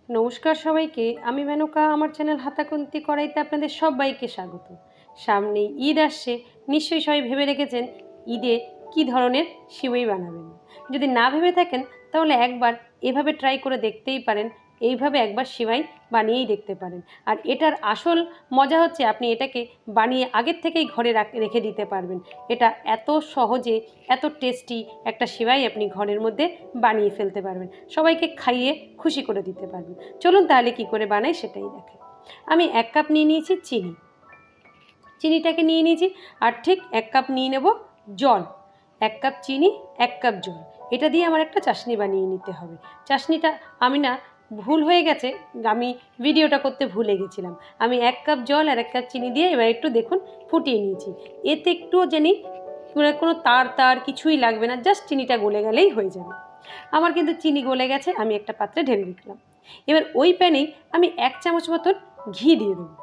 নমস্কার সবাইকে, আমি মেনকা। আমার চ্যানেল হাতাখুন্তি কড়াইতে আপনাদের সবাইকে স্বাগত। সামনে ঈদ আসছে, নিশ্চয়ই সবাই ভেবে রেখেছেন ঈদে কী ধরনের সিউই বানাবেন। যদি না ভেবে থাকেন তাহলে একবার এভাবে ট্রাই করে দেখতেই পারেন। এইভাবে একবার সিমাই বানিয়েই দেখতে পারেন। আর এটার আসল মজা হচ্ছে আপনি এটাকে বানিয়ে আগের থেকেই ঘরে রেখে দিতে পারবেন। এটা এত সহজে, এত টেস্টি একটা সিমাই আপনি ঘরের মধ্যে বানিয়ে ফেলতে পারবেন, সবাইকে খাইয়ে খুশি করে দিতে পারবেন। চলুন তাহলে কি করে বানাই সেটাই দেখাই। আমি 1 কাপ নিয়ে নিয়েছি চিনি, চিনিটাকে নিয়ে নিয়েছি। আর ঠিক 1 কাপ নিয়ে নেব জল। 1 কাপ চিনি, 1 কাপ জল, এটা দিয়ে আমার একটা চাশনি বানিয়ে নিতে হবে। চাশনিটা আমি না ভুল হয়ে গেছে, আমি ভিডিওটা করতে ভুলে গেছিলাম। আমি 1 কাপ জল আর 1 কাপ চিনি দিয়ে এবার একটু দেখুন ফুটিয়ে নিয়েছি। এতে একটুও জানি কোনো তার তার কিছুই লাগবে না, জাস্ট চিনিটা গলে গেলেই হয়ে যাবে। আমার কিন্তু চিনি গলে গেছে, আমি একটা পাত্রে ঢেলে দিলাম। এবার ওই প্যানেই আমি 1 চামচ মতন ঘি দিয়ে দেবো।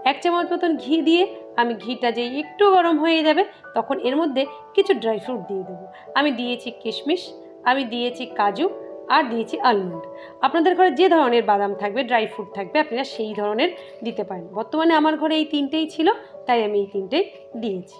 1 চামচ মতন ঘি দিয়ে আমি ঘিটা যেই একটু গরম হয়ে যাবে তখন এর মধ্যে কিছু ড্রাই ফ্রুট দিয়ে দেবো। আমি দিয়েছি কিশমিশ, আমি দিয়েছি কাজু, আর দিয়েছি আলমন্ড। আপনাদের ঘরে যে ধরনের বাদাম থাকবে, ড্রাই ফ্রুট থাকবে, আপনারা সেই ধরনের দিতে পারেন। বর্তমানে আমার ঘরে এই 3টেই ছিল, তাই আমি এই 3টেই দিয়েছি।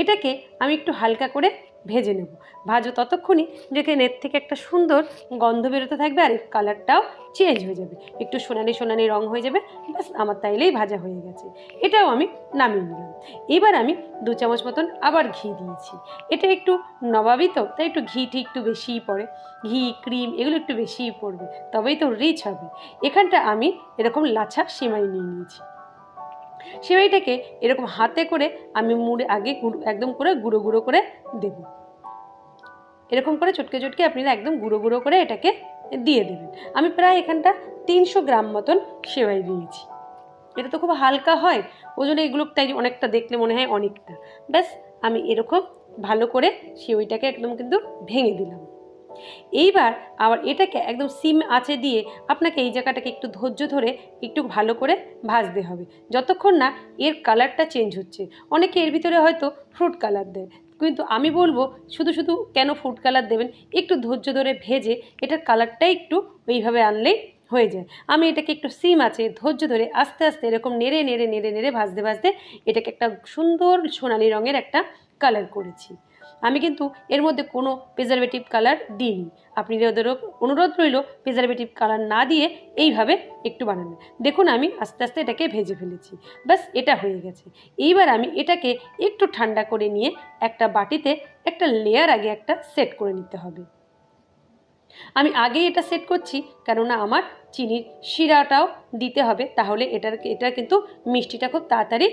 এটাকে আমি একটু হালকা করে ভেজে নেব। ভাজো ততক্ষণই যেখানে এর থেকে একটা সুন্দর গন্ধ বেরোতে থাকবে আর এর কালারটাও চেঞ্জ হয়ে যাবে, একটু সোনালি সোনালি রং হয়ে যাবে। ব্যাস, আমার তাইলেই ভাজা হয়ে গেছে। এটাও আমি নামিয়ে নিলাম। এবার আমি 2 চামচ মতন আবার ঘি দিয়েছি। এটা একটু নবাবি তো, তাই একটু ঘিটি একটু বেশিই পড়ে। ঘি, ক্রিম এগুলো একটু বেশিই পড়বে, তবেই তো রিচ হবে। এখানটা আমি এরকম লাচ্ছা সেমাই নিয়ে নিয়েছি। সেমাইটাকে এরকম হাতে করে আমি মুড়ে আগে একদম করে গুঁড়ো গুঁড়ো করে দেব। এরকম করে চটকে চটকে আপনারা একদম গুঁড়ো গুঁড়ো করে এটাকে দিয়ে দেবেন। আমি প্রায় এখানটা 300 গ্রাম মতন সেমাই দিয়েছি। এটা তো খুব হালকা হয়, ওই জন্য এগুলো তাই অনেকটা দেখলে মনে হয় অনেকটা। ব্যাস, আমি এরকম ভালো করে সেমাইটাকে একদম কিন্তু ভেঙে দিলাম। এইবার আবার এটাকে একদম সিম আঁচে দিয়ে আপনাকে এই জায়গাটাকে একটু ধৈর্য ধরে একটু ভালো করে ভাজতে হবে, যতক্ষণ না এর কালারটা চেঞ্জ হচ্ছে। অনেকে এর ভিতরে হয়তো ফ্রুট কালার দেয়, কিন্তু আমি বলবো শুধু শুধু কেন ফ্রুট কালার দেবেন, একটু ধৈর্য ধরে ভেজে এটার কালারটা একটু ওইভাবে আনলেই হয়ে যায়। আমি এটাকে একটু সিম আছে ধৈর্য ধরে আস্তে আস্তে এরকম নেড়ে নেড়ে নেড়ে নেড়ে ভাজতে ভাজতে এটাকে একটা সুন্দর সোনালি রঙের একটা কালার করেছি। আমি কিন্তু এর মধ্যে কোনো প্রিজারভেটিভ কালার দিইনি। আপনি ওদেরও অনুরোধ রইল প্রিজারভেটিভ কালার না দিয়ে এইভাবে একটু বানাবেন। দেখুন আমি আস্তে আস্তে এটাকে ভেজে ফেলেছি। ব্যাস, এটা হয়ে গেছে। এইবার আমি এটাকে একটু ঠান্ডা করে নিয়ে একটা বাটিতে একটা লেয়ার আগে একটা সেট করে নিতে হবে। আমি আগেই এটা সেট করছি কেননা আমার চিনির শিরাটাও দিতে হবে, তাহলে এটা কিন্তু মিষ্টিটা খুব তাড়াতাড়ি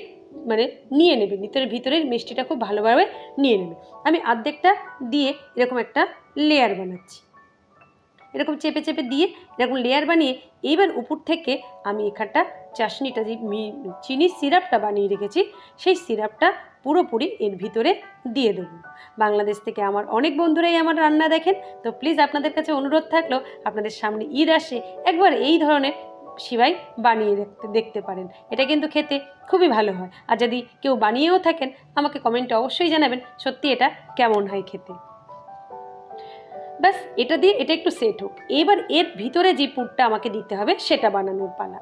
মানে নিয়ে নেবে, ভিতরের মিষ্টিটা খুব ভালোভাবে নিয়ে নেবে। আমি অর্ধেকটা দিয়ে এরকম একটা লেয়ার বানাচ্ছি, এরকম চেপে চেপে দিয়ে এরকম লেয়ার বানিয়ে এইবার উপর থেকে আমি এখানটা চাশনিটা যে চিনির সিরাপটা বানিয়ে রেখেছি সেই সিরাপটা পুরোপুরি এর ভিতরে দিয়ে দেবো। বাংলাদেশ থেকে আমার অনেক বন্ধুরাই আমার রান্না দেখেন, তো প্লিজ আপনাদের কাছে অনুরোধ থাকলো আপনাদের সামনে ঈদ আসে একবার এই ধরনের সিমাই বানিয়ে দেখতে পারেন। এটা কিন্তু খেতে খুবই ভালো হয়। আর যদি কেউ বানিয়েও থাকেন আমাকে কমেন্টে অবশ্যই জানাবেন সত্যি এটা কেমন হয় খেতে। ব্যাস, এটা দিয়ে এটা একটু সেট হোক। এবার এর ভিতরে যে পুরটা আমাকে দিতে হবে সেটা বানানোর পালা।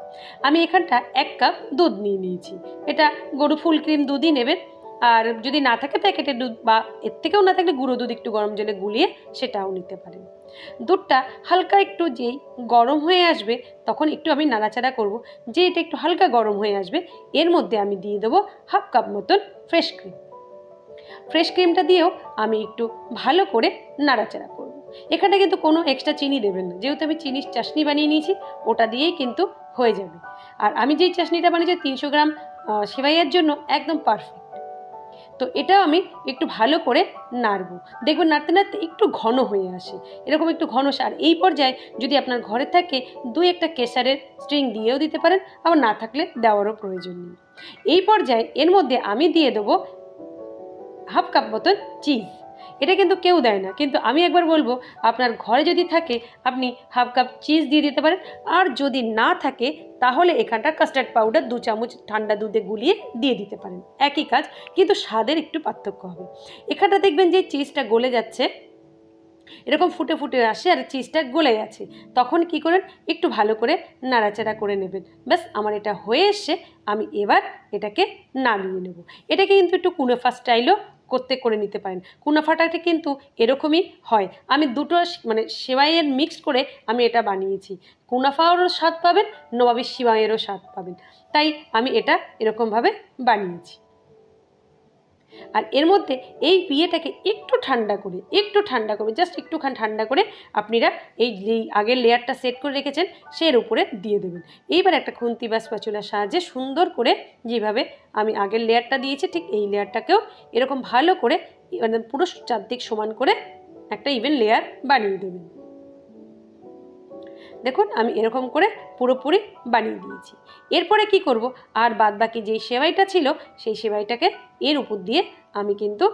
আমি এখানটা 1 কাপ দুধ নিয়ে নিয়েছি। এটা গরু ফুল ক্রিম দুধই নেবেন, আর যদি না থাকে প্যাকেটের দুধ বা এর থেকেও না থাকলে গুঁড়ো দুধ একটু গরম জলে গুলিয়ে সেটাও নিতে পারেন। দুধটা হালকা একটু যেই গরম হয়ে আসবে তখন একটু আমি নাড়াচাড়া করব। যে এটা একটু হালকা গরম হয়ে আসবে এর মধ্যে আমি দিয়ে দেবো 1/2 কাপ মতন ফ্রেশ ক্রিম। ফ্রেশ ক্রিমটা দিয়েও আমি একটু ভালো করে নাড়াচাড়া করব। এখানে কিন্তু কোনো এক্সট্রা চিনি দেবেন না, যেহেতু আমি চিনির চাশনি বানিয়ে নিয়েছি ওটা দিয়েই কিন্তু হয়ে যাবে। আর আমি যেই চাশনিটা বানিয়েছি 300 গ্রাম সেমাইয়ের জন্য একদম পারফেক্ট। তো এটাও আমি একটু ভালো করে নাড়বো। দেখবেন নাড়তে নাড়তে একটু ঘন হয়ে আসে, এরকম একটু ঘন। আর এই পর্যায়ে যদি আপনার ঘরে থাকে 2-1টা কেশারের স্ট্রিং দিয়েও দিতে পারেন, আবার না থাকলে দেওয়ারও প্রয়োজন নেই। এই পর্যায়ে এর মধ্যে আমি দিয়ে দেবো 1/2 কাপ মতন চিজ। এটা কিন্তু কেউ দেয় না, কিন্তু আমি একবার বলবো আপনার ঘরে যদি থাকে আপনি 1/2 কাপ চিজ দিয়ে দিতে পারেন। আর যদি না থাকে তাহলে এখানটা কাস্টার্ড পাউডার 2 চামচ ঠান্ডা দুধে গুলিয়ে দিয়ে দিতে পারেন, একই কাজ, কিন্তু স্বাদের একটু পার্থক্য হবে। এখানটা দেখবেন যে চিজটা গলে যাচ্ছে, এরকম ফুটে ফুটে আসে আর চিজটা গলে গেছে, তখন কি করেন একটু ভালো করে নাড়াচাড়া করে নেবেন। ব্যাস আমার এটা হয়ে এসে আমি এবার এটাকে নামিয়ে নেব। এটাকে কিন্তু একটু কুনাফা স্টাইলও করে নিতে পারেন। কুনাফাটাকে কিন্তু এরকমই হয়। আমি দুটো মানে সেমাইয়ের মিক্সড করে আমি এটা বানিয়েছি। কুনাফারও স্বাদ পাবেন, নবাবী সেমাইয়েরও স্বাদ পাবেন, তাই আমি এটা এরকমভাবে বানিয়েছি। আর এর মধ্যে এই বিয়েটাকে একটু ঠান্ডা করে জাস্ট একটুখানি ঠান্ডা করে আপনারা এই আগের লেয়ারটা সেট করে রেখেছেন সের উপরে দিয়ে দেবেন। এইবার একটা খুন্তি বা স্প্যাচুলার সাহায্যে সুন্দর করে যেভাবে আমি আগের লেয়ারটা দিয়েছি ঠিক এই লেয়ারটাকেও এরকম ভালো করে মানে পুরো চারদিক সমান করে একটা ইভেন লেয়ার বানিয়ে দেবেন। দেখুন আমি এরকম করে পুরোপুরি বানিয়ে দিয়েছি। এরপরে কি করব, আর বাদবাকি যেই সেমাইটা ছিল সেই সেমাইটাকে এর উপর দিয়ে আমি কিন্তু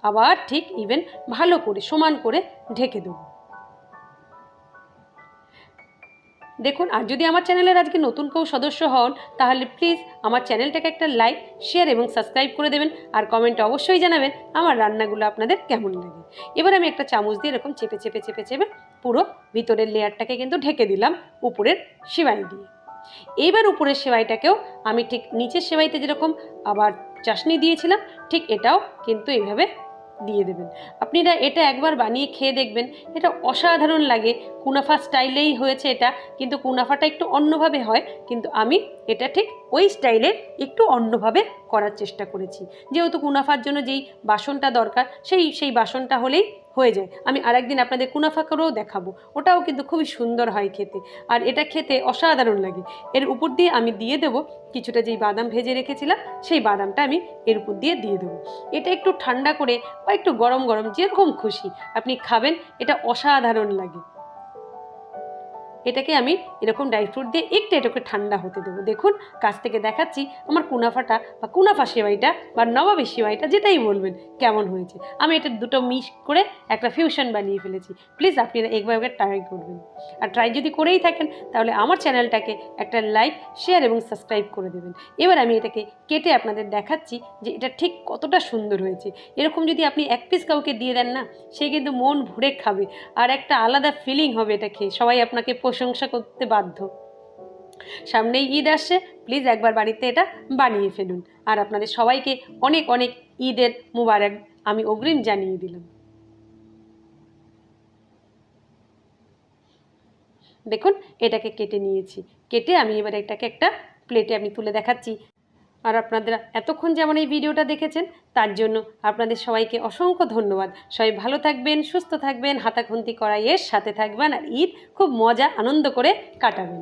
আবার ঠিক ইভেন ভালো করে সমান করে ঢেকে দেবো। দেখুন, আর যদি আমার চ্যানেলের আজকে নতুন কেউ সদস্য হন তাহলে প্লিজ আমার চ্যানেলটাকে একটা লাইক, শেয়ার এবং সাবস্ক্রাইব করে দেবেন, আর কমেন্টে অবশ্যই জানাবেন আমার রান্নাগুলো আপনাদের কেমন লাগে। এবার আমি একটা চামচ দিয়ে এরকম চেপে চেপে চেপে চেপে পুরো ভিতরের লেয়ারটাকে কিন্তু ঢেকে দিলাম উপরের সেমাই দিয়ে। এইবার উপরের সেমাইটাকেও আমি ঠিক নিচের সেমাইতে যেরকম আবার চাশনি দিয়েছিলাম ঠিক এটাও কিন্তু এইভাবে দিয়ে দেবেন। আপনারা এটা একবার বানিয়ে খেয়ে দেখবেন, এটা অসাধারণ লাগে। কুনাফা স্টাইলেই হয়েছে এটা, কিন্তু কুনাফাটা একটু অন্যভাবে হয়, কিন্তু আমি এটা ঠিক ওই স্টাইলে একটু অন্যভাবে করার চেষ্টা করেছি। যেহেতু কুনাফার জন্য যেই বাসনটা দরকার সেই বাসনটা হলেই হয়ে যায়। আমি আরেকদিন আপনাদের কুনাফা করেও দেখাবো, ওটাও কিন্তু খুবই সুন্দর হয় খেতে, আর এটা খেতে অসাধারণ লাগে। এর উপর দিয়ে আমি দিয়ে দেবো কিছুটা যেই বাদাম ভেজে রেখেছিলাম সেই বাদামটা আমি এর উপর দিয়ে দেবো। এটা একটু ঠান্ডা করে বা একটু গরম গরম যেরকম খুশি আপনি খাবেন, এটা অসাধারণ লাগে। এটাকে আমি এরকম ড্রাই ফ্রুট দিয়ে এটাকে ঠান্ডা হতে দেবো। দেখুন কাছ থেকে দেখাচ্ছি আমার কুনাফাটা বা কুনাফা সেমাইটা বা নবাবী সেমাইটা যেটাই বলবেন কেমন হয়েছে। আমি এটা দুটো মিক্স করে একটা ফিউশন বানিয়ে ফেলেছি। প্লিজ আপনারা একবার ট্রাই করবেন, আর ট্রাই যদি করেই থাকেন তাহলে আমার চ্যানেলটাকে একটা লাইক, শেয়ার এবং সাবস্ক্রাইব করে দেবেন। এবার আমি এটাকে কেটে আপনাদের দেখাচ্ছি যে এটা ঠিক কতটা সুন্দর হয়েছে। এরকম যদি আপনি এক পিস কাউকে দিয়ে দেন না, সে কিন্তু মন ভরে খাবে, আর একটা আলাদা ফিলিং হবে এটা খেয়ে, সবাই আপনাকে প্রশংসা করতে বাধ্য। সামনেই ঈদ আসছে, প্লিজ একবার বাড়িতে এটা বানিয়ে ফেলুন, আর আপনাদের সবাইকে অনেক অনেক ঈদের মুবারক আমি অগ্রিম জানিয়ে দিলাম। দেখুন এটাকে কেটে নিয়েছি, কেটে আমি এবার এটাকে একটা প্লেটে আমি তুলে দেখাচ্ছি। আর আপনারা এতক্ষণ যেমন এই ভিডিওটা দেখেছেন তার জন্য আপনাদের সবাইকে অসংখ্য ধন্যবাদ। সবাই ভালো থাকবেন, সুস্থ থাকবেন, হাতাখুন্তি কড়াইয়ের সাথে থাকবেন, আর ঈদ খুব মজা আনন্দ করে কাটাবেন।